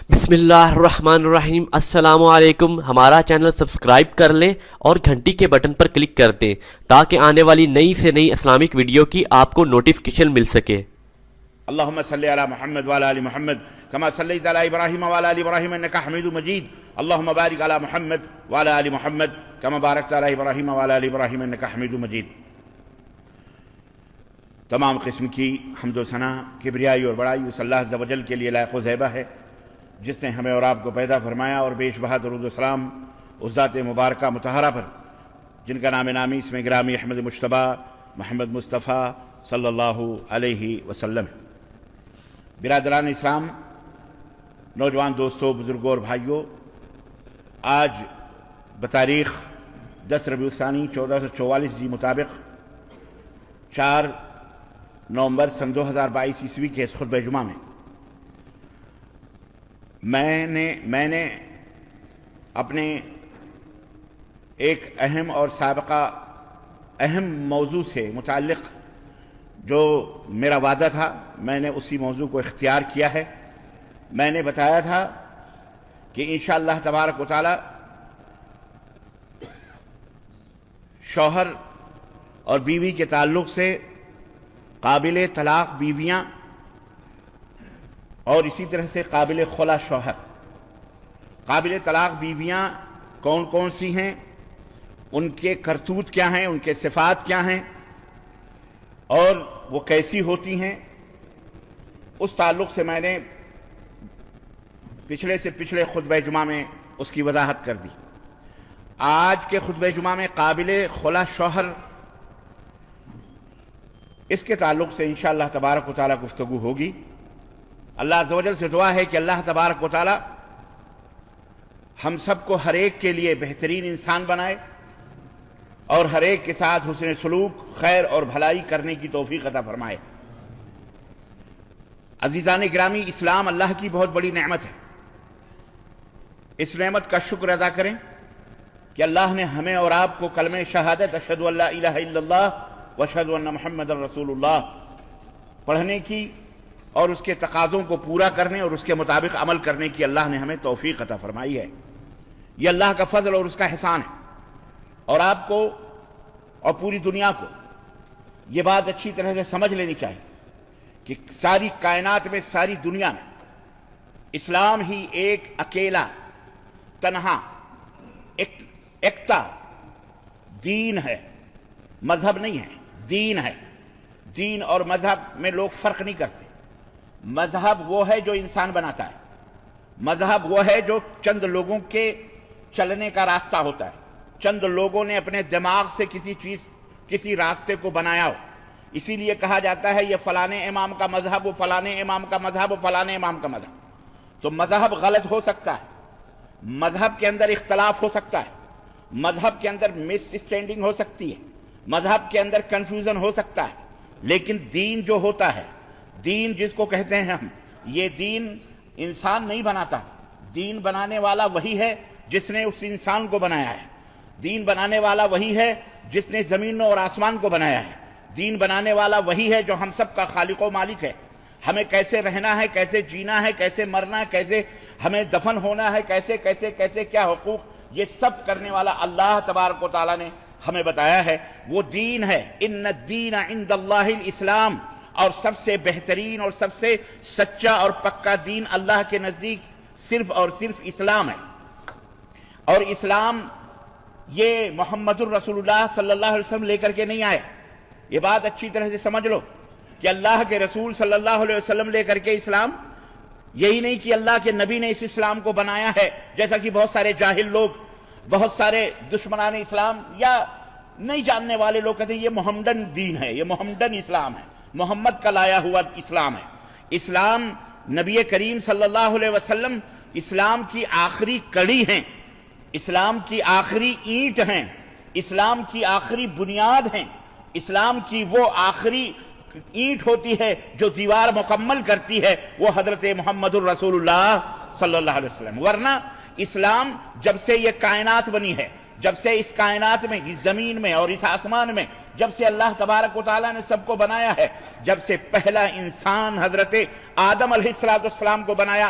بسم اللہ الرحمن الرحیم۔ السلام علیکم۔ ہمارا چینل سبسکرائب کر لیں اور گھنٹی کے بٹن پر کلک کر دیں تاکہ آنے والی نئی سے نئی اسلامک ویڈیو کی آپ کو نوٹیفیکیشن مل سکے۔ اللهم صل على محمد وعلى ال محمد كما صليت على ابراهيم وعلى ال ابراهيم انك حميد مجيد. اللهم بارك على محمد وعلى ال محمد كما باركت على ابراهيم وعلى ال ابراهيم انك حميد مجيد. تمام قسم کی حمد و ثنا کبریائی اور بڑائی اس اللہ عز و جل کے لیے لائق و زیبہ ہے جس نے ہمیں اور آپ کو پیدا فرمایا، اور بیش بہا درود و سلام اس ذات مبارکہ مطہرہ پر جن کا نام نامی اسم گرامی احمد مجتبیٰ محمد مصطفیٰ صلی اللہ علیہ وسلم۔ برادران اسلام، نوجوان دوستوں، بزرگوں اور بھائیوں، آج بتاریخ 10 ربیع الثانی 1444 مطابق 4 نومبر سن 2022 عیسوی کے اس خطبہ جمعہ میں میں نے اپنے ایک اہم اور سابقہ اہم موضوع سے متعلق جو میرا وعدہ تھا، میں نے اسی موضوع کو اختیار کیا ہے۔ میں نے بتایا تھا کہ انشاءاللہ تبارک و تعالی شوہر اور بیوی کے تعلق سے قابل طلاق بیویاں اور اسی طرح سے قابل خلا شوہر، قابل طلاق بیویاں کون کون سی ہیں، ان کے کرتوت کیا ہیں، ان کے صفات کیا ہیں اور وہ کیسی ہوتی ہیں، اس تعلق سے میں نے پچھلے خطبہ جمعہ میں اس کی وضاحت کر دی۔ آج کے خطبہ جمعہ میں قابل خلا شوہر، اس کے تعلق سے انشاءاللہ تبارک و تعالی گفتگو ہوگی۔ اللہ عز و جل سے دعا ہے کہ اللہ تبارک و تعالی ہم سب کو ہر ایک کے لیے بہترین انسان بنائے اور ہر ایک کے ساتھ حسن سلوک، خیر اور بھلائی کرنے کی توفیق عطا فرمائے۔ عزیزان گرامی، اسلام اللہ کی بہت بڑی نعمت ہے۔ اس نعمت کا شکر ادا کریں کہ اللہ نے ہمیں اور آپ کو کلمہ شہادت اشہد ان لا الہ الا اللہ واشہد ان محمد رسول اللہ پڑھنے کی اور اس کے تقاضوں کو پورا کرنے اور اس کے مطابق عمل کرنے کی اللہ نے ہمیں توفیق عطا فرمائی ہے۔ یہ اللہ کا فضل اور اس کا احسان ہے، اور آپ کو اور پوری دنیا کو یہ بات اچھی طرح سے سمجھ لینی چاہیے کہ ساری کائنات میں، ساری دنیا میں اسلام ہی ایک اکیلا تنہا ایکتا دین ہے، مذہب نہیں ہے، دین ہے۔ دین اور مذہب میں لوگ فرق نہیں کرتے۔ مذہب وہ ہے جو انسان بناتا ہے، مذہب وہ ہے جو چند لوگوں کے چلنے کا راستہ ہوتا ہے، چند لوگوں نے اپنے دماغ سے کسی راستے کو بنایا ہو۔ اسی لیے کہا جاتا ہے یہ فلانے امام کا مذہب، وہ فلانے امام کا مذہب، وہ فلانے امام کا مذہب۔ تو مذہب غلط ہو سکتا ہے، مذہب کے اندر اختلاف ہو سکتا ہے، مذہب کے اندر مس اسٹینڈنگ ہو سکتی ہے، مذہب کے اندر کنفیوژن ہو سکتا ہے، لیکن دین جو ہوتا ہے، دین جس کو کہتے ہیں ہم، یہ دین انسان نہیں بناتا۔ دین بنانے والا وہی ہے جس نے اس انسان کو بنایا ہے۔ دین بنانے والا وہی ہے جس نے زمین اور آسمان کو بنایا ہے۔ دین بنانے والا وہی ہے جو ہم سب کا خالق و مالک ہے۔ ہمیں کیسے رہنا ہے، کیسے جینا ہے، کیسے مرنا ہے، کیسے ہمیں دفن ہونا ہے، کیسے کیا حقوق، یہ سب کرنے والا اللہ تبارک و تعالیٰ نے ہمیں بتایا ہے۔ وہ دین ہے، ان الدین عند اللہ الاسلام، اور سب سے بہترین اور سب سے سچا اور پکا دین اللہ کے نزدیک صرف اور صرف اسلام ہے۔ اور اسلام یہ محمد الرسول اللہ صلی اللہ علیہ وسلم لے کر کے نہیں آئے۔ یہ بات اچھی طرح سے سمجھ لو کہ اللہ کے رسول صلی اللہ علیہ وسلم لے کر کے اسلام، یہی نہیں کہ اللہ کے نبی نے اس اسلام کو بنایا ہے، جیسا کہ بہت سارے جاہل لوگ، بہت سارے دشمنان اسلام یا نہیں جاننے والے لوگ کہتے ہیں یہ محمدن دین ہے، یہ محمدن اسلام ہے، محمد کا لایا ہوا اسلام ہے۔ اسلام نبی کریم صلی اللہ علیہ وسلم اسلام کی آخری کڑی ہیں، اسلام کی آخری اینٹ ہیں، اسلام کی آخری بنیاد ہیں، اسلام کی وہ آخری اینٹ ہوتی ہے جو دیوار مکمل کرتی ہے، وہ حضرت محمد الرسول اللہ صلی اللہ علیہ وسلم۔ ورنہ اسلام جب سے یہ کائنات بنی ہے، جب سے اس کائنات میں، اس زمین میں اور اس آسمان میں جب سے اللہ تبارک و تعالیٰ نے سب کو بنایا ہے، جب سے پہلا انسان حضرت آدم علیہ السلام کو بنایا،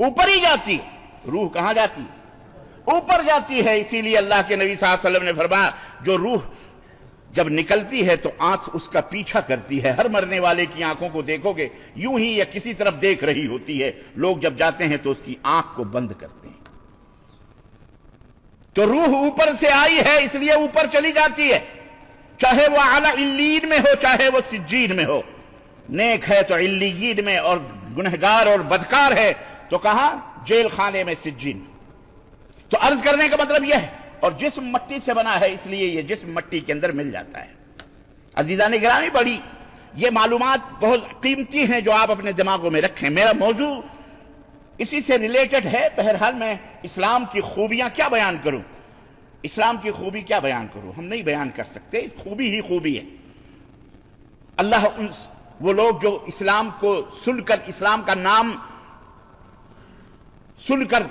اوپر ہی جاتی ہے. روح کہاں جاتی ہے؟ اوپر جاتی ہے. اسی لیے اللہ کے نبی صلی اللہ علیہ وسلم نے فرمایا جو روح جب نکلتی ہے تو آنکھ اس کا پیچھا کرتی ہے. ہر مرنے والے کی آنکھوں کو دیکھو گے یوں ہی یا کسی طرف دیکھ رہی ہوتی ہے. لوگ جب جاتے ہیں تو اس کی آنکھ کو بند کرتے ہیں. تو روح اوپر سے آئی ہے اس لیے اوپر چلی جاتی ہے. چاہے وہ اعلیٰ علیین میں ہو چاہے وہ سجین میں ہو. نیک ہے تو علیین میں اور گنہگار اور بدکار ہے تو کہاں؟ جیل خانے میں، سجین. تو عرض کرنے کا مطلب یہ ہے. اور جسم مٹی سے بنا ہے اس لیے یہ جسم مٹی کے اندر مل جاتا ہے. عزیزان گرامی، بڑی یہ معلومات بہت قیمتی ہیں جو آپ اپنے دماغوں میں رکھیں. میرا موضوع اسی سے ریلیٹڈ ہے. بہرحال میں اسلام کی خوبیاں کیا بیان کروں؟ اسلام کی خوبی کیا بیان کروں؟ ہم نہیں بیان کر سکتے. اس خوبی ہی خوبی ہے. اللہ وہ لوگ جو اسلام کو سن کر، اسلام کا نام سن کر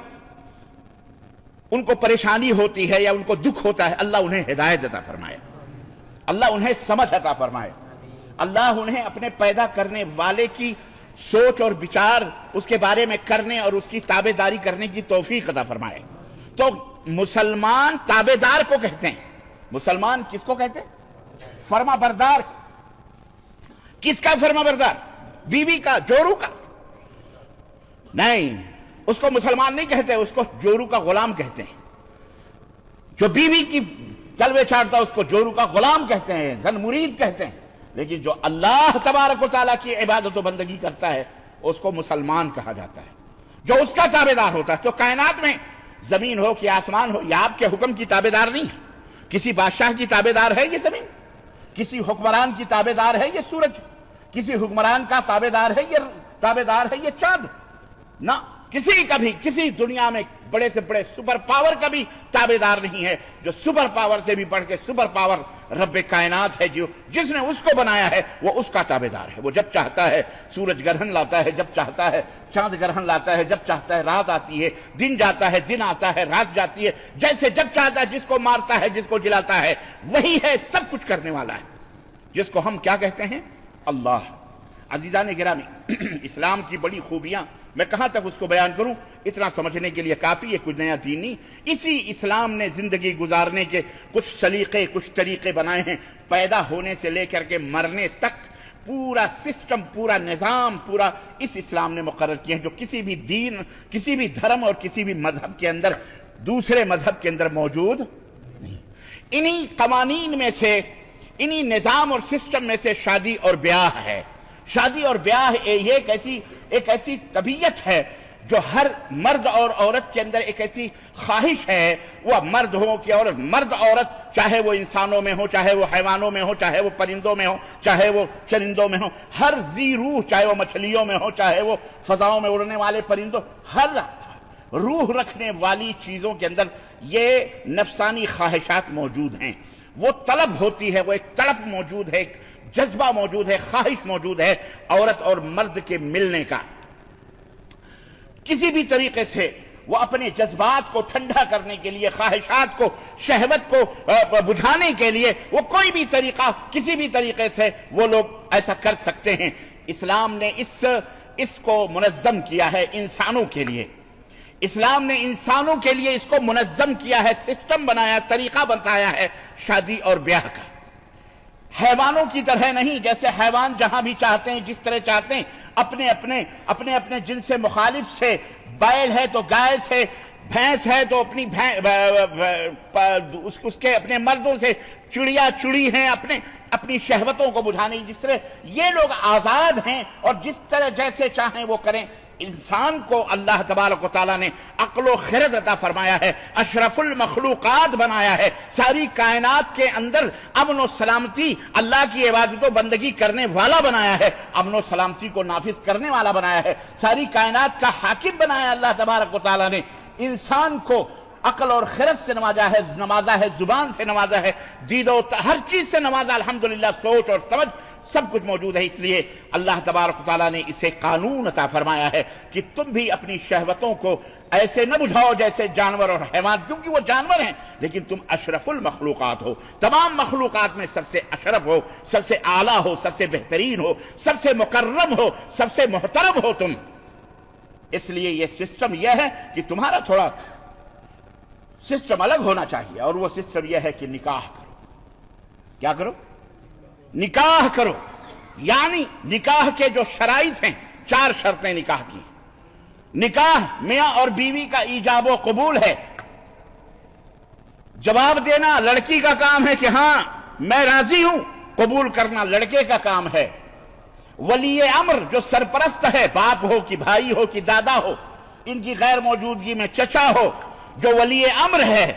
ان کو پریشانی ہوتی ہے یا ان کو دکھ ہوتا ہے، اللہ انہیں ہدایت عطا فرمائے، اللہ انہیں سمجھ عطا فرمائے، اللہ انہیں اپنے پیدا کرنے والے کی سوچ اور بچار اس کے بارے میں کرنے اور اس کی تابعداری کرنے کی توفیق عطا فرمائے. تو مسلمان تابعدار کو کہتے ہیں. مسلمان کس کو کہتے ہیں؟ فرما بردار. کس کا فرما بردار؟ بیوی کا، جورو کا؟ نہیں، اس کو مسلمان نہیں کہتے، اس کو جورو کا غلام کہتے ہیں. جو بیوی کی تلوے چاڑتا اس کو جورو کا غلام کہتے ہیں، زن مرید کہتے ہیں. لیکن جو اللہ تبارک و تعالیٰ کی عبادت و بندگی کرتا ہے اس کو مسلمان کہا جاتا ہے، جو اس کا تابعدار ہوتا ہے. تو کائنات میں زمین ہو کہ آسمان ہو، یہ آپ کے حکم کی تابعدار نہیں ہے. کسی بادشاہ کی تابعدار ہے یہ زمین، کسی حکمران کی تابعدار ہے یہ سورج، کسی حکمران کا تابعدار ہے یہ چاند. نہ کسی کا بھی، کسی دنیا میں بڑے سے بڑے سپر پاور کا بھی تابعدار نہیں ہے. جو سپر پاور سے بھی بڑھ کے سپر پاور رب کائنات ہے، جس نے اس کو بنایا ہے وہ اس کا تابعدار ہے. وہ جب چاہتا ہے سورج گرہن لاتا ہے، جب چاہتا ہے چاند گرہن لاتا ہے، جب چاہتا ہے رات آتی ہے، دن جاتا ہے، دن آتا ہے، رات جاتی ہے. جیسے جب چاہتا ہے جس کو مارتا ہے، جس کو جلاتا ہے، وہی ہے، سب کچھ کرنے والا ہے، جس کو ہم کیا کہتے ہیں؟ اللہ. عزیزان گرامی، اسلام کی بڑی خوبیاں میں کہاں تک اس کو بیان کروں؟ اتنا سمجھنے کے لیے کافی ہے، کچھ نیا دین نہیں. اسی اسلام نے زندگی گزارنے کے کچھ سلیقے، کچھ طریقے بنائے ہیں. پیدا ہونے سے لے کر کے مرنے تک پورا سسٹم، پورا نظام، پورا اس اسلام نے مقرر کیا ہے، جو کسی بھی دین، کسی بھی دھرم اور کسی بھی مذہب کے اندر، دوسرے مذہب کے اندر موجود نہیں. انہی قوانین میں سے، انہی نظام اور سسٹم میں سے شادی اور بیاہ ہے. شادی اور بیاہ ایک ایسی طبیعت ہے جو ہر مرد اور عورت کے اندر ایک ایسی خواہش ہے. وہ مرد ہو کہ اور مرد عورت، چاہے وہ انسانوں میں ہو، چاہے وہ حیوانوں میں ہو، چاہے وہ پرندوں میں ہو، چاہے وہ چرندوں میں ہو، ہر ذی روح، چاہے وہ مچھلیوں میں ہو، چاہے وہ فضاؤں میں اڑنے والے پرندوں، ہر روح رکھنے والی چیزوں کے اندر یہ نفسانی خواہشات موجود ہیں. وہ طلب ہوتی ہے، وہ ایک تڑپ موجود ہے، ایک جذبہ موجود ہے، خواہش موجود ہے عورت اور مرد کے ملنے کا. کسی بھی طریقے سے وہ اپنے جذبات کو ٹھنڈا کرنے کے لیے، خواہشات کو، شہوت کو بجھانے کے لیے وہ کوئی بھی طریقہ، کسی بھی طریقے سے وہ لوگ ایسا کر سکتے ہیں. اسلام نے اس کو منظم کیا ہے انسانوں کے لیے. اسلام نے انسانوں کے لیے اس کو منظم کیا ہے، سسٹم بنایا، طریقہ بتایا ہے شادی اور بیاہ کا. حیوانوں کی طرح نہیں، جیسے حیوان جہاں بھی چاہتے ہیں، جس طرح چاہتے ہیں، اپنے جنس سے مخالف سے، بیل ہے تو گائے سے، بھینس ہے تو اس کے اپنے مردوں سے، چڑیا چڑی ہیں اپنی شہوتوں کو بجھانے. جس طرح یہ لوگ آزاد ہیں اور جس طرح جیسے چاہیں وہ کریں. انسان کو اللہ تبارک و تعالیٰ نے عقل و خرد عطا فرمایا ہے، اشرف المخلوقات بنایا ہے، ساری کائنات کے اندر امن و سلامتی، اللہ کی عبادت و بندگی کرنے والا بنایا ہے، امن و سلامتی کو نافذ کرنے والا بنایا ہے، ساری کائنات کا حاکم بنایا اللہ تبارک و تعالیٰ نے. انسان کو عقل اور خرد سے نوازا ہے، زبان سے نوازا ہے، دید و ہر چیز سے نوازا. الحمدللہ سوچ اور سمجھ سب کچھ موجود ہے. اس لیے اللہ تبارک و تعالیٰ نے اسے قانون عطا فرمایا ہے کہ تم بھی اپنی شہوتوں کو ایسے نہ بجھاؤ جیسے جانور اور حیوان، کیونکہ وہ جانور ہیں لیکن تم اشرف المخلوقات ہو، تمام مخلوقات میں سب سے اشرف ہو، سب سے اعلیٰ ہو، سب سے بہترین ہو، سب سے مکرم ہو، سب سے محترم ہو تم. اس لیے یہ سسٹم یہ ہے کہ تمہارا تھوڑا سسٹم الگ ہونا چاہیے، اور وہ سسٹم یہ ہے کہ نکاح کرو۔ کیا کرو؟ نکاح کرو۔ یعنی نکاح کے جو شرائط ہیں، 4 شرطیں نکاح کی۔ نکاح میاں اور بیوی کا ایجاب و قبول ہے، جواب دینا لڑکی کا کام ہے کہ ہاں میں راضی ہوں، قبول کرنا لڑکے کا کام ہے۔ ولی امر جو سرپرست ہے، باپ ہو کہ بھائی ہو کہ دادا ہو، ان کی غیر موجودگی میں چچا ہو، جو ولی امر ہے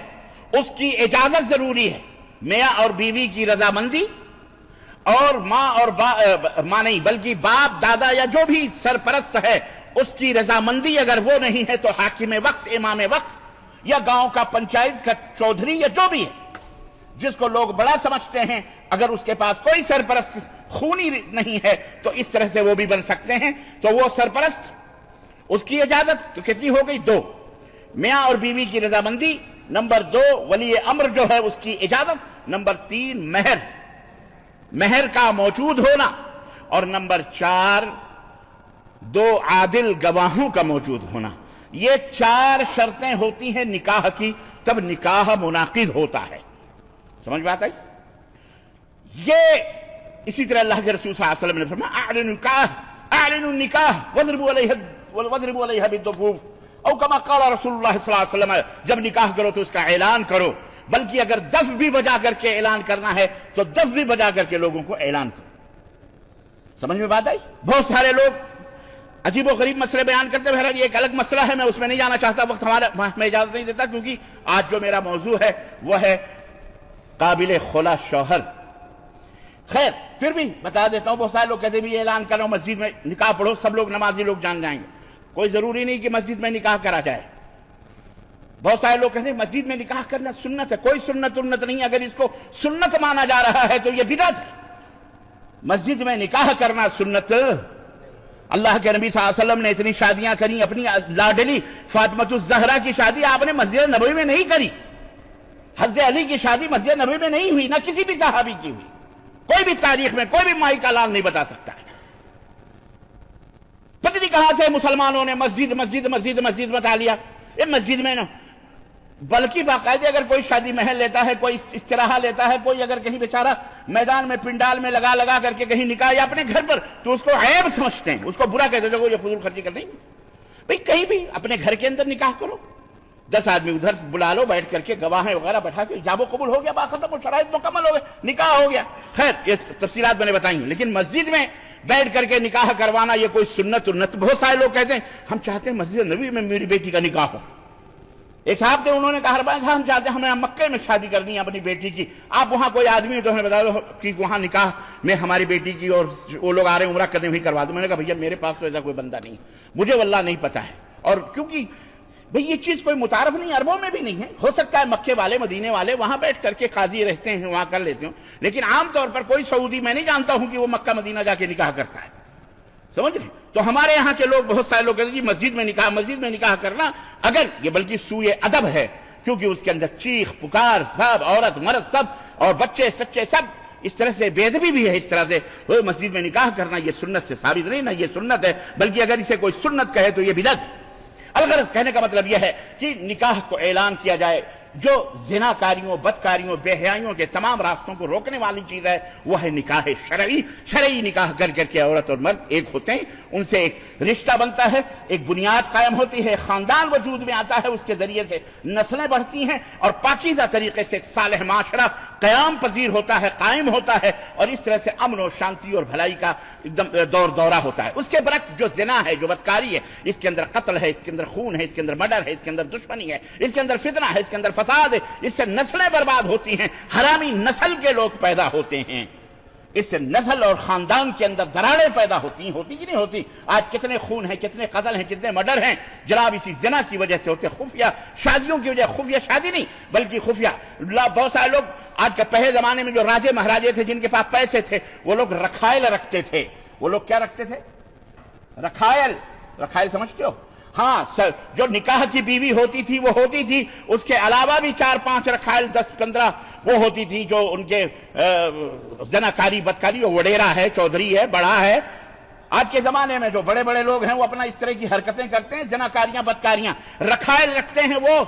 اس کی اجازت ضروری ہے، میاں اور بیوی کی رضامندی، اور ماں اور ماں نہیں بلکہ باپ دادا یا جو بھی سرپرست ہے اس کی رضامندی اگر وہ نہیں ہے تو حاکم وقت، امام وقت، یا گاؤں کا پنچایت کا چودھری یا جو بھی ہے جس کو لوگ بڑا سمجھتے ہیں، اگر اس کے پاس کوئی سرپرست خونی نہیں ہے تو اس طرح سے وہ بھی بن سکتے ہیں، تو وہ سرپرست، اس کی اجازت تو کتنی ہو گئی؟ 2، میاں اور بیوی کی رضامندی، نمبر 2 ولی امر جو ہے اس کی اجازت، نمبر 3 مہر کا موجود ہونا، اور نمبر 4 2 عادل گواہوں کا موجود ہونا۔ یہ 4 شرطیں ہوتی ہیں نکاح کی، تب نکاح منعقد ہوتا ہے۔ سمجھ میں آتا ہے؟ یہ اسی طرح اللہ کے رسول صلی اللہ علیہ وسلم نے فرمایا اعلنوا النکاح واضربوا علیہ بالدفوف، او کما قال رسول اللہ صلی اللہ علیہ وسلم، جب نکاح کرو تو اس کا اعلان کرو، بلکہ اگر دف بھی بجا کر کے اعلان کرنا ہے تو دف بھی بجا کر کے لوگوں کو اعلان کرو۔ سمجھ میں بات آئی؟ بہت سارے لوگ عجیب و غریب مسئلے بیان کرتے ہیں، یہ ایک الگ مسئلہ ہے، میں اس میں نہیں جانا چاہتا، وقت ہمارا میں اجازت نہیں دیتا، کیونکہ آج جو میرا موضوع ہے وہ ہے قابل خلا شوہر۔ خیر پھر بھی بتا دیتا ہوں، بہت سارے لوگ کہتے ہیں یہ اعلان کر رہا ہوں مسجد میں نکاح پڑھو، سب لوگ نمازی لوگ جان جائیں گے۔ کوئی ضروری نہیں کہ مسجد میں نکاح کرا جائے۔ بہت سارے لوگ کہتے ہیں مسجد میں نکاح کرنا سنت ہے، کوئی سنت نہیں، اگر اس کو سنت مانا جا رہا ہے تو یہ بدعت ہے۔ مسجد میں نکاح کرنا سنت، اللہ کے نبی صلی اللہ علیہ وسلم نے اتنی شادیاں کریں، اپنی لاڈلی فاطمۃ الزہرا کی شادی آپ نے مسجد نبوی میں نہیں کری، حضرت علی کی شادی مسجد نبوی میں نہیں ہوئی، نہ کسی بھی صحابی کی ہوئی، کوئی بھی تاریخ میں کوئی بھی مائی کا لال نہیں بتا سکتا ہے۔ پتہ نہیں کہاں سے مسلمانوں نے مسجد مسجد مسجد مسجد بتا لیا، یہ مسجد میں نا، بلکہ باقاعدہ اگر کوئی شادی محل لیتا ہے، کوئی استراحہ لیتا ہے، کوئی اگر کہیں بیچارہ میدان میں پنڈال میں لگا کر کے کہیں نکاح یا اپنے گھر پر، تو اس کو عیب سمجھتے ہیں، اس کو برا کہتے ہیں، یہ فضول خرچی کرنی۔ بھئی کہیں بھی اپنے گھر کے اندر نکاح کرو، 10 آدمی ادھر بلا لو، بیٹھ کر کے گواہیں وغیرہ بیٹھا کے ایجاب و قبول ہو گیا، بات ختم، وہ شرائط مکمل ہو گئے، نکاح ہو گیا۔ خیر یہ تفصیلات میں نے بتائی ہیں، لیکن مسجد میں بیٹھ کر کے نکاح کروانا یہ کوئی سنت ورنت۔ بہت سارے لوگ کہتے ہیں ہم چاہتے ہیں مسجد نبوی میں میری بیٹی کا نکاح ہو۔ ایک صاحب تھے، انہوں نے کہا ہم چاہتے ہیں ہمیں مکے میں شادی کرنی ہے اپنی بیٹی کی، آپ وہاں کوئی آدمی تو ہمیں بتا دو کہ وہاں نکاح میں ہماری بیٹی کی اور وہ لوگ آ رہے ہیں عمرہ کرنے ہوئی کروا دو۔ میں نے کہا بھیا میرے پاس تو ایسا کوئی بندہ نہیں، مجھے واللہ نہیں پتا ہے، اور کیونکہ بھئی یہ چیز کوئی متعارف نہیں، عربوں میں بھی نہیں ہے، ہو سکتا ہے مکے والے مدینے والے وہاں بیٹھ کر کے قاضی رہتے ہیں وہاں کر لیتے ہوں، لیکن عام طور پر کوئی سعودی میں نہیں جانتا ہوں کہ وہ مکہ مدینہ جا کے نکاح کرتا ہے۔ سمجھ رہے؟ تو ہمارے یہاں کے لوگ بہت سارے لوگ کہتے ہیں کہ مسجد میں نکاح کرنا، اگر یہ بلکہ سوئے ادب ہے، کیونکہ اس کے اندر چیخ پکار، سب عورت مرد سب اور بچے سچے سب، اس طرح سے بے ادبی بھی ہے، اس طرح سے مسجد میں نکاح کرنا یہ سنت سے ثابت نہیں، نہ یہ سنت ہے، بلکہ اگر اسے کوئی سنت کہے تو یہ بدعت ہے۔ الغرض کہنے کا مطلب یہ ہے کہ نکاح کو اعلان کیا جائے، جو زناکاریوں، بدکاریوں، بے حیائیوں کے تمام راستوں کو روکنے والی چیز ہے وہ ہے نکاح شرعی نکاح کر کے عورت اور مرد ایک ہوتے ہیں، ان سے ایک رشتہ بنتا ہے، ایک بنیاد قائم ہوتی ہے، خاندان وجود میں آتا ہے، اس کے ذریعے سے نسلیں بڑھتی ہیں اور پاکیزہ طریقے سے ایک صالح معاشرہ قیام پذیر ہوتا ہے، قائم ہوتا ہے، اور اس طرح سے امن و شانتی اور بھلائی کا ایک دم دورہ ہوتا ہے۔ اس کے برعکس جو زنا ہے، جو بدکاری ہے، اس کے اندر قتل ہے، اس کے اندر خون ہے، اس کے اندر مرڈر ہے، اس کے اندر دشمنی ہے، اس کے اندر فتنہ ہے، اس کے اندر فساد ہے، اس سے نسلیں برباد ہوتی ہیں، حرامی نسل کے لوگ پیدا ہوتے ہیں، اس سے نسل اور خاندان کے اندر دراڑیں پیدا ہوتی کہ نہیں ہوتی؟ آج کتنے خون ہیں، کتنے قتل ہیں، کتنے مرڈر ہیں، جناب اسی زنا کی وجہ سے ہوتے، خفیہ شادیوں کی وجہ، خفیہ شادی نہیں بلکہ خفیہ۔ بہت سارے لوگ آج کے پہلے زمانے میں جو راجے مہاراجے تھے، جن کے پاس پیسے تھے، وہ لوگ رکھائل رکھتے تھے۔ وہ لوگ کیا رکھتے تھے؟ رکھائل سمجھتے ہو؟ ہاں، جو نکاح کی بیوی ہوتی تھی وہ ہوتی تھی، اس کے علاوہ بھی 4-5 رکھائل، 10-15 وہ ہوتی تھی جو ان کے زناکاری بدکاری، وہ وڈیرا ہے، چودھری ہے، بڑا ہے، آج کے زمانے میں جو بڑے بڑے لوگ ہیں وہ اپنا اس طرح کی حرکتیں کرتے ہیں، زناکاریاں بدکاریاں، رکھائل رکھتے ہیں، وہ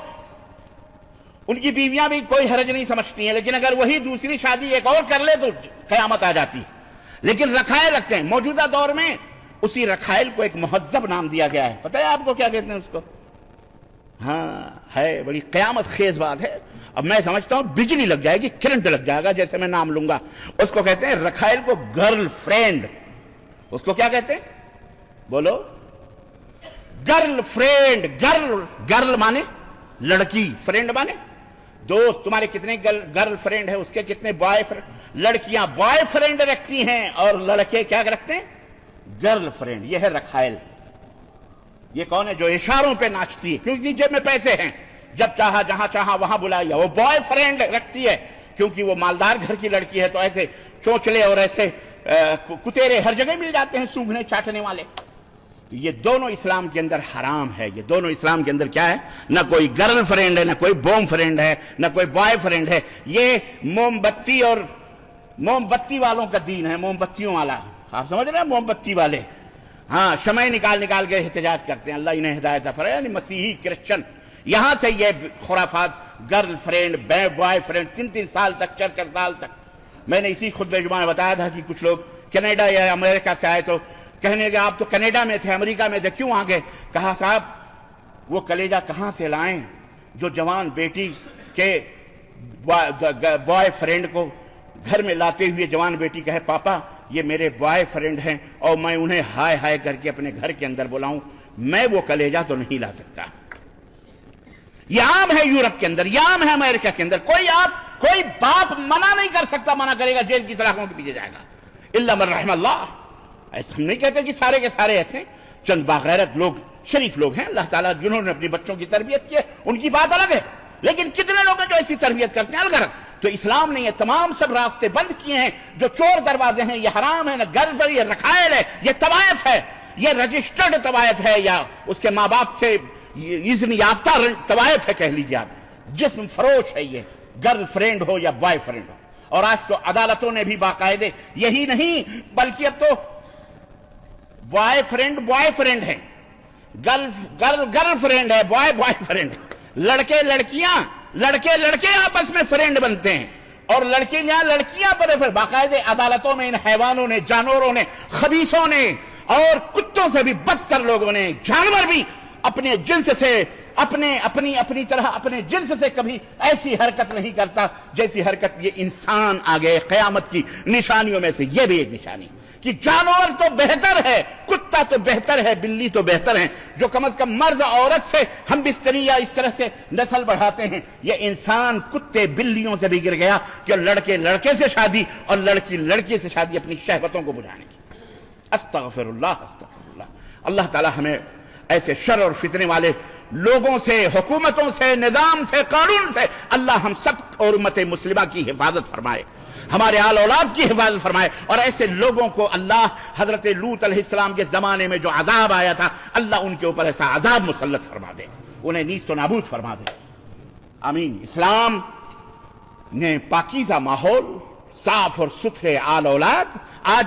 ان کی بیویاں بھی کوئی حرج نہیں سمجھتی ہیں، لیکن اگر وہی دوسری شادی ایک اور کر لے تو قیامت آ جاتی ہے۔ لیکن رکھائل رکھتے ہیں۔ موجودہ دور میں اسی رکھائل کو ایک مہذب نام دیا گیا ہے، پتہ ہے آپ کو کیا کہتے ہیں اس کو؟ ہاں، ہے بڑی قیامت خیز بات ہے۔ اب میں سمجھتا ہوں بجلی لگ جائے گی، کرنٹ لگ جائے گا جیسے میں نام لوں گا۔ اس کو کہتے ہیں رکھائل کو گرل فرینڈ۔ اس کو کیا کہتے ہیں؟ بولو، گرل فرینڈ۔ گرل مانے لڑکی، فرینڈ مانے دوست۔ تمہارے کتنے گرل فرینڈ ہیں، اس کے کتنے بوائے فرینڈ؟ لڑکیاں بوائے فرینڈ رکھتی ہیں اور لڑکے کیا رکھتے ہیں؟ Girl friend. یہ ہے رکھائل۔ یہ کون ہے؟ جو اشاروں پہ ناچتی ہے، کیونکہ جیب میں پیسے ہیں، جب چاہا جہاں چاہا وہاں بلایا۔ وہ بوائے فرینڈ رکھتی ہے کیونکہ وہ مالدار گھر کی لڑکی ہے، تو ایسے چونچلے اور ایسے کتیرے ہر جگہ مل جاتے ہیں، سونگھنے چاٹنے والے۔ یہ دونوں اسلام کے اندر حرام ہے۔ یہ دونوں اسلام کے اندر کیا ہے؟ نہ کوئی گرل فرینڈ ہے، نہ کوئی بوم فرینڈ ہے، نہ کوئی بوائے فرینڈ ہے۔ یہ موم بتی اور موم بتی والوں کا دین ہے، موم بتیوں والا۔ آپ سمجھ رہے ہیں؟ موم بتی والے، ہاں، شمع نکال نکال کے احتجاج کرتے ہیں۔ اللہ انہیں ہدایت فرمائے۔ یعنی مسیحی کرسچن، یہاں سے یہ خرافات، گرل فرینڈ، بوائے فرینڈ، 3 سال تک، 4 سال تک۔ میں نے اسی خطبہ جمعہ میں بتایا تھا کہ کچھ لوگ کینیڈا یا امریکہ سے آئے تو کہنے لگے آپ تو کینیڈا میں تھے، امریکہ میں تھے، کیوں آ گئے؟ کہا صاحب وہ کلیجہ کہاں سے لائیں جو جوان بیٹی کے بوائے فرینڈ کو گھر میں لاتے ہوئے جوان بیٹی کہے پاپا یہ میرے بوائے فرینڈ ہیں اور میں انہیں ہائے ہائے کر کے اپنے گھر کے اندر بلاؤں، میں وہ کلیجہ تو نہیں لا سکتا۔ یہ عام ہے یورپ کے اندر، یہ عام ہے امریکہ کے اندر۔ کوئی باپ منع نہیں کر سکتا، منع کرے گا جیل کی سلاخوں کے پیچھے جائے گا، الا من رحم اللہ۔ ایسا ہم نہیں کہتے کہ سارے کے سارے ایسے، چند باغیرت لوگ، شریف لوگ ہیں اللہ تعالیٰ جنہوں نے اپنی بچوں کی تربیت کی ہے، ان کی بات الگ ہے، لیکن کتنے لوگ ہیں جو ایسی تربیت کرتے ہیں الغرض؟ تو اسلام نے یہ تمام سب راستے بند کیے ہیں، جو چور دروازے ہیں، یہ حرام ہے، نہ گرل ہے، یہ رکھائل ہے، یہ طوائف ہے، یہ رجسٹرڈ طوائف ہے، یا اس کے ماں باپ سے اذن یافتہ طوائف ہے کہہ لیجیے آپ۔ جسم فروش ہے یہ، گرل فرینڈ ہو یا بوائے فرینڈ ہو۔ اور آج تو عدالتوں نے بھی باقاعدے، یہی نہیں بلکہ اب تو بوائے فرینڈ ہے، گرل فرینڈ ہے، بوائے فرینڈ ہے۔ لڑکے آپس میں فرینڈ بنتے ہیں، اور لڑکیاں پر باقاعدے عدالتوں میں ان حیوانوں نے، جانوروں نے، خبیثوں نے، اور کتوں سے بھی بدتر لوگوں نے، جانور بھی اپنے جنس سے، اپنی طرح اپنے جنس سے کبھی ایسی حرکت نہیں کرتا جیسی حرکت یہ انسان آ گئے۔ قیامت کی نشانیوں میں سے یہ بھی ایک نشانی کہ جانور تو بہتر ہے، کتا تو بہتر ہے، بلی تو بہتر ہے، جو کم از کم مرد عورت سے ہم بستری یا اس طرح سے نسل بڑھاتے ہیں۔ یہ انسان کتے بلیوں سے بھی گر گیا کہ لڑکے سے شادی اور لڑکی سے شادی اپنی شہوتوں کو بجھانے کی۔ استغفر اللہ۔ اللہ تعالی ہمیں ایسے شر اور فتنے والے لوگوں سے، حکومتوں سے، نظام سے، قانون سے اللہ ہم سب اور امت مسلمہ کی حفاظت فرمائے، ہمارے آل اولاد کی حفاظت فرمائے، اور ایسے لوگوں کو اللہ حضرت لوط علیہ السلام کے زمانے میں جو عذاب آیا تھا اللہ ان کے اوپر ایسا عذاب مسلط فرما دے، انہیں نیست و نابود فرما دے، آمین۔ اسلام نے پاکیزہ ماحول، صاف اور ستھرے آل اولاد، آج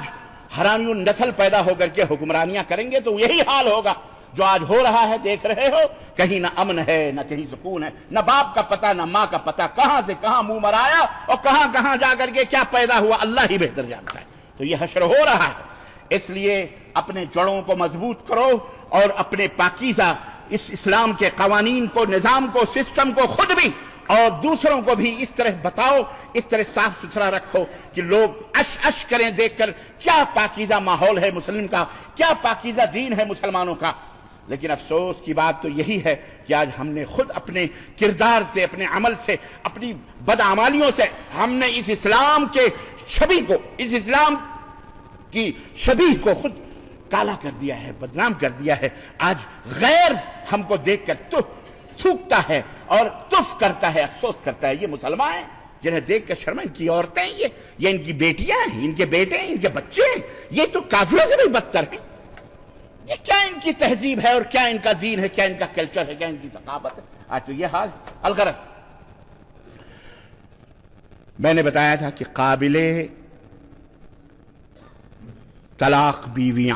حرامیوں نسل پیدا ہو کر کے حکمرانیاں کریں گے تو یہی حال ہوگا جو آج ہو رہا ہے، دیکھ رہے ہو، کہیں نہ امن ہے، نہ کہیں سکون ہے، نہ باپ کا پتہ، نہ ماں کا پتہ، کہاں سے کہاں منہ مرایا اور کہاں جا کر کے کیا پیدا ہوا اللہ ہی بہتر جانتا ہے۔ تو یہ حشر ہو رہا ہے، اس لیے اپنے جڑوں کو مضبوط کرو اور اپنے پاکیزہ اس اسلام کے قوانین کو، نظام کو، سسٹم کو خود بھی اور دوسروں کو بھی اس طرح بتاؤ، اس طرح صاف ستھرا رکھو کہ لوگ اش کریں دیکھ کر کیا پاکیزہ ماحول ہے مسلم کا، کیا پاکیزہ دین ہے مسلمانوں کا۔ لیکن افسوس کی بات تو یہی ہے کہ آج ہم نے خود اپنے کردار سے، اپنے عمل سے، اپنی بدعمالیوں سے ہم نے اس اسلام کے شبیہ کو، اس اسلام کی شبیہ کو خود کالا کر دیا ہے، بدنام کر دیا ہے۔ آج غیر ہم کو دیکھ کر تھوکتا ہے اور تف کرتا ہے، افسوس کرتا ہے۔ یہ مسلمان ہیں جنہیں دیکھ کر شرم، ان کی عورتیں ہیں، یہ ان کی بیٹیاں ہیں، ان کے بیٹے ہیں، ان کے بچے ہیں، یہ تو کافروں سے بھی بدتر ہیں۔ یہ کیا ان کی تہذیب ہے اور کیا ان کا دین ہے، کیا ان کا کلچر ہے، کیا ان کی ثقافت ہے؟ آج تو یہ حال۔ الغرض میں نے بتایا تھا کہ قابل طلاق بیویاں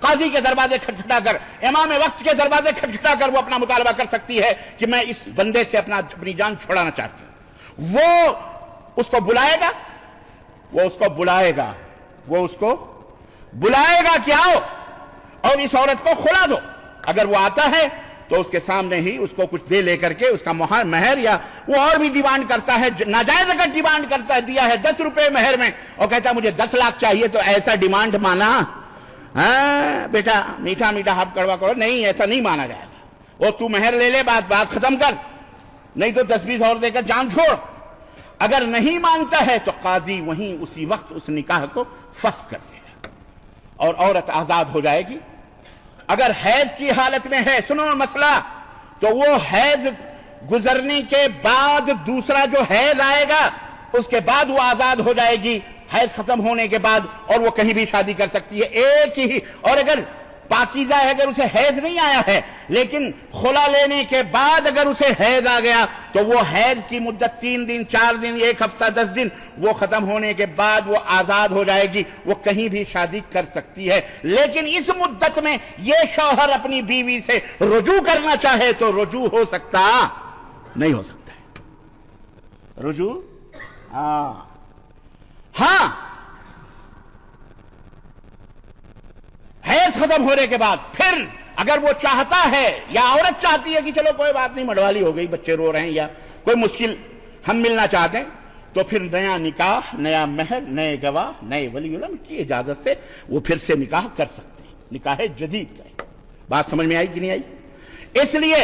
قاضی کے دروازے کھٹکھٹا کر، امام وقت کے دروازے کھٹکھٹا کر وہ اپنا مطالبہ کر سکتی ہے کہ میں اس بندے سے اپنی جان چھڑانا چاہتی ہوں۔ وہ اس کو بلائے گا، وہ اس کو بلائے گا کہ آؤ اور اس عورت کو کھلا دو۔ اگر وہ آتا ہے تو اس کے سامنے ہی اس کو کچھ دے لے کر کے اس کا مہر، یا وہ اور بھی ڈیمانڈ کرتا ہے، ناجائز اگر ڈیمانڈ کرتا ہے، دیا ہے 10 روپے مہر میں اور کہتا ہے مجھے 10 لاکھ چاہیے، تو ایسا ڈیمانڈ مانا؟ ہاں بیٹا، میٹھا میٹھا ہب کڑوا کڑوا، نہیں، ایسا نہیں مانا جائے گا۔ وہ تو مہر لے لے، بات ختم کر، نہیں تو 10-20 اور دے کر جان چھوڑ۔ اگر نہیں مانتا ہے تو قاضی وہیں اسی وقت اس نکاح کو فسخ کر دے گا اور عورت آزاد ہو جائے گی۔ اگر حیض کی حالت میں ہے، سنو مسئلہ، تو وہ حیض گزرنے کے بعد دوسرا جو حیض آئے گا اس کے بعد وہ آزاد ہو جائے گی، حیض ختم ہونے کے بعد، اور وہ کہیں بھی شادی کر سکتی ہے، ایک ہی۔ اور اگر پاکیزہ ہے، اگر اسے حیض نہیں آیا ہے لیکن خلا لینے کے بعد اگر اسے حیض آ گیا تو وہ حیض کی مدت 3 دن 4 دن 1 ہفتہ 10 دن وہ ختم ہونے کے بعد وہ آزاد ہو جائے گی، وہ کہیں بھی شادی کر سکتی ہے۔ لیکن اس مدت میں یہ شوہر اپنی بیوی سے رجوع کرنا چاہے تو رجوع ہو سکتا نہیں، ہو سکتا ہے رجوع۔ ہاں حیض ختم ہونے کے بعد پھر اگر وہ چاہتا ہے یا عورت چاہتی ہے کہ چلو کوئی بات نہیں، مڑوالی ہو گئی، بچے رو رہے ہیں یا کوئی مشکل، ہم ملنا چاہتے ہیں، تو پھر نیا نکاح، نیا مہر، نئے گواہ، نئے ولی علم کی اجازت سے وہ پھر سے نکاح کر سکتے ہیں، نکاح جدید کریں۔ بات سمجھ میں آئی کہ نہیں آئی؟ اس لیے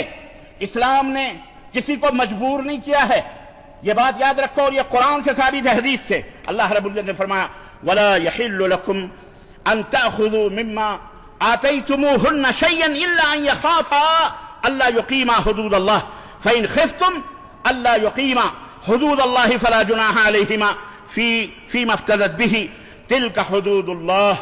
اسلام نے کسی کو مجبور نہیں کیا ہے، یہ بات یاد رکھو، اور یہ قرآن سے ثابت ہے، حدیث سے۔ اللہ رب العزت نے فرمایا وَلَا يَحِلُّ لَكُمْ أَن تَأْخُذُوا مِمَّا آتَيْتُمُوهُنَّ شَيْئًا إِلَّا أَن يَخَافَا أَلَّا يُقِيمَا حُدُودَ اللَّهِ فَإِنْ خِفْتُمْ أَلَّا يُقِيمَا حُدُودَ اللَّهِ فَلَا جُنَاحَ عَلَيْهِمَا فِيمَا افتدت بِهِ تِلْكَ حُدُودُ اللَّهِ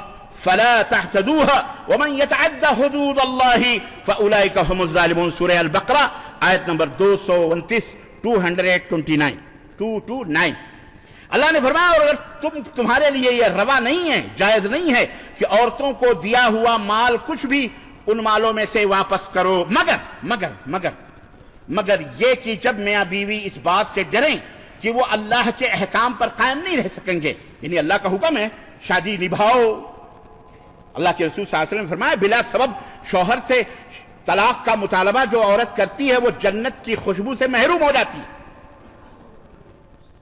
فَلَا تَعْتَدُوهَا وَمَنْ يَتَعَدَّ حُدُودَ اللَّهِ فَأُولَئِكَ هُمُ الظَّالِمُونَ۔ سورہ البقرہ آیت نمبر 229، 229۔ اللہ نے فرمایا اور اگر تمہارے لیے یہ روا نہیں ہے، جائز نہیں ہے کہ عورتوں کو دیا ہوا مال کچھ بھی ان مالوں میں سے واپس کرو، مگر یہ کہ جب میاں بیوی اس بات سے ڈریں کہ وہ اللہ کے احکام پر قائم نہیں رہ سکیں گے، یعنی اللہ کا حکم ہے شادی نبھاؤ۔ اللہ کے رسول صلی اللہ علیہ وسلم نے فرمایا بلا سبب شوہر سے طلاق کا مطالبہ جو عورت کرتی ہے وہ جنت کی خوشبو سے محروم ہو جاتی ہے،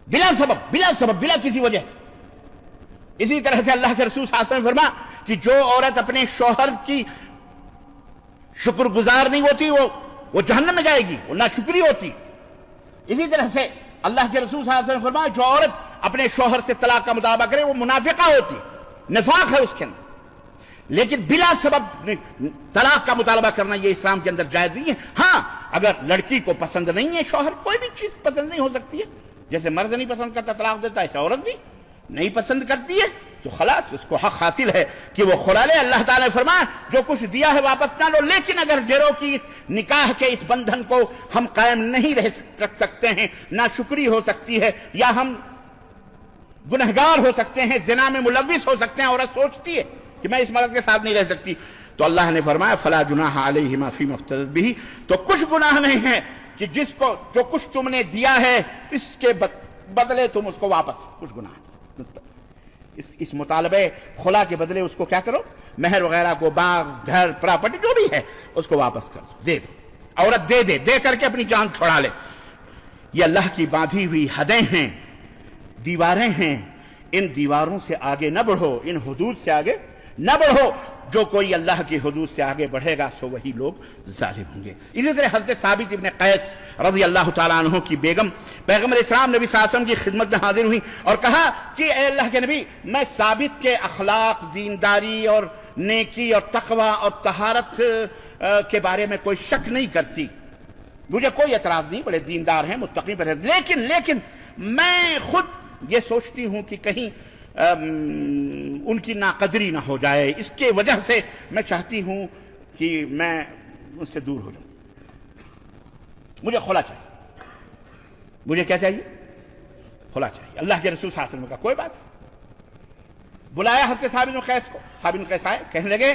بلا سبب، بلا کسی وجہ۔ اسی طرح سے اللہ کے رسول صلی اللہ علیہ وسلم نے فرمایا کہ جو عورت اپنے شوہر کی شکر گزار نہیں ہوتی وہ جہنم میں جائے گی، وہ ناشکری ہوتی۔ اسی طرح سے اللہ کے رسول صلی اللہ علیہ وسلم نے فرمایا جو عورت اپنے شوہر سے طلاق کا مطالبہ کرے وہ منافقہ ہوتی، نفاق ہے اس کے اندر۔ لیکن بلا سبب طلاق کا مطالبہ کرنا یہ اسلام کے اندر جائز نہیں ہے۔ ہاں اگر لڑکی کو پسند نہیں ہے شوہر، کوئی بھی چیز پسند نہیں ہو سکتی ہے، جیسے مرد نہیں پسند کرتا طلاق دیتا ہے، ایسے عورت بھی نہیں پسند کرتی ہے، تو خلاص اس کو حق حاصل ہے کہ وہ خلا لے۔ اللہ تعالیٰ نے فرمایا جو کچھ دیا ہے واپس نہ لو، لیکن اگر ڈرو کہ اس نکاح کے اس بندھن کو ہم قائم نہیں رکھ سکتے ہیں، ناشکری ہو سکتی ہے یا ہم گنہگار ہو سکتے ہیں، زنا میں ملوث ہو سکتے ہیں، عورت سوچتی ہے کہ میں اس مرد کے ساتھ نہیں رہ سکتی، تو اللہ نے فرمایا فلا جناح علیہما فیما افتدت بہ، تو کچھ گناہ نہیں ہے کہ جس کو جو کچھ تم نے دیا ہے اس کے بدلے تم اس کو واپس، کچھ گناہ نہیں، اس مطالبے خلا کے بدلے اس کو کیا کرو، مہر وغیرہ کو، باغ گھر پراپرٹی جو بھی ہے اس کو واپس کر دو، دے دو، عورت دے کر کے اپنی جان چھڑا لے۔ یہ اللہ کی باندھی ہوئی حدیں ہیں، دیواریں ہیں، ان دیواروں سے آگے نہ بڑھو، ان حدود سے آگے نہ بڑھو، جو کوئی اللہ کی حدود سے آگے بڑھے گا سو وہی لوگ ظالم ہوں گے۔ اسی طرح حضرت ثابت ابن قیس رضی اللہ تعالیٰ عنہ کی بیگم پیغمبر اسلام نبی صلی اللہ علیہ وسلم کی خدمت میں حاضر ہوئی اور کہا کہ اے اللہ کے نبی، میں ثابت کے اخلاق، دینداری اور نیکی اور تقوی اور طہارت کے بارے میں کوئی شک نہیں کرتی، مجھے کوئی اعتراض نہیں، بڑے دیندار ہیں، متقی پرہیزگار، لیکن میں خود یہ سوچتی ہوں کہ کہیں ان کی ناقدری نہ ہو جائے، اس کے وجہ سے میں چاہتی ہوں کہ میں ان سے دور ہو جاؤں، مجھے خلا چاہیے، مجھے کیا چاہیے، خلا چاہیے۔ اللہ کے رسول صلی اللہ علیہ وسلم کا کوئی بات، بلایا حضرت ثابت بن قیس کو، ثابت بن قیس آئے، کہنے لگے